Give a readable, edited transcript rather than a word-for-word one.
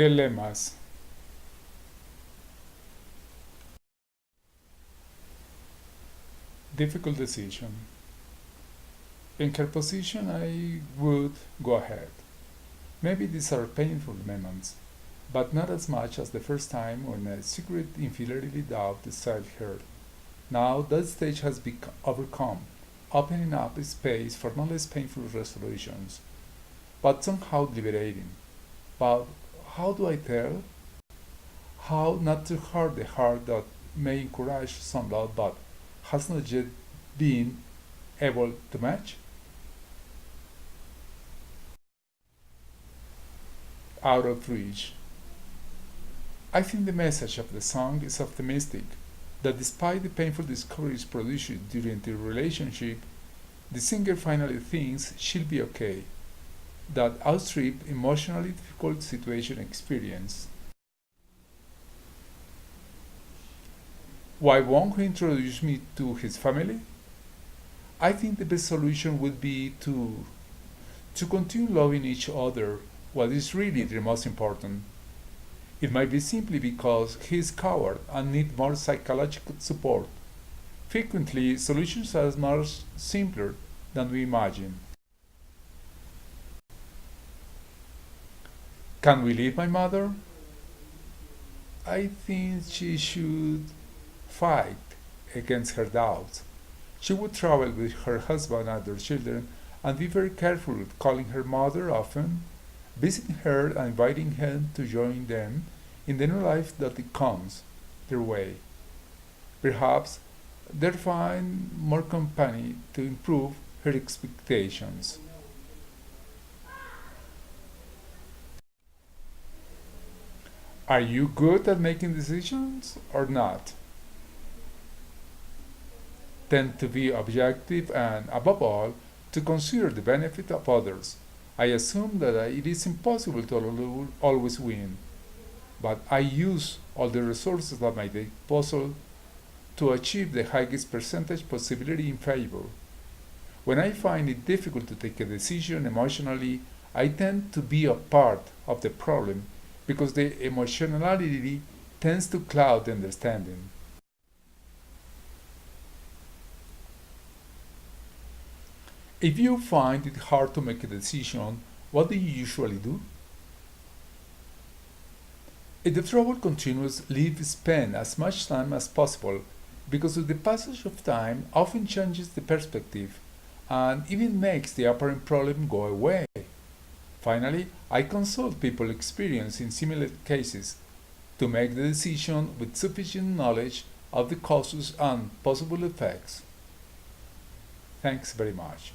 Dilemmas. Difficult decision. In her position, I would go ahead. Maybe these are painful moments, but not as much as the first time when a secret infidelity doubt assailed her. Now that stage has been overcome, opening up a space for no less painful resolutions, but somehow liberating. But how do I tell? How not to hurt the heart that may encourage some love but has not yet been able to match? Out of reach. I think the message of the song is optimistic, that despite the painful discoveries produced during the relationship, the singer finally thinks she'll be okay, that outstrip emotionally difficult situation experience. Why won't he introduce me to his family? I think the best solution would be to continue loving each other, what is really the most important. It might be simply because he is coward and need more psychological support. Frequently, solutions are much simpler than we imagine. Can we leave my mother? I think she should fight against her doubts. She would travel with her husband and their children and be very careful with calling her mother often, visiting her and inviting her to join them in the new life that it comes their way. Perhaps they'll find more company to improve her expectations. Are you good at making decisions or not? Tend to be objective and, above all, to consider the benefit of others. I assume that it is impossible to always win, but I use all the resources at my disposal to achieve the highest percentage possibility in favor. When I find it difficult to take a decision emotionally, I tend to be a part of the problem because the emotionality tends to cloud the understanding. If you find it hard to make a decision, what do you usually do? If the trouble continues, spend as much time as possible because with the passage of time often changes the perspective and even makes the apparent problem go away. Finally, I consult people experienced in similar cases to make the decision with sufficient knowledge of the causes and possible effects. Thanks very much.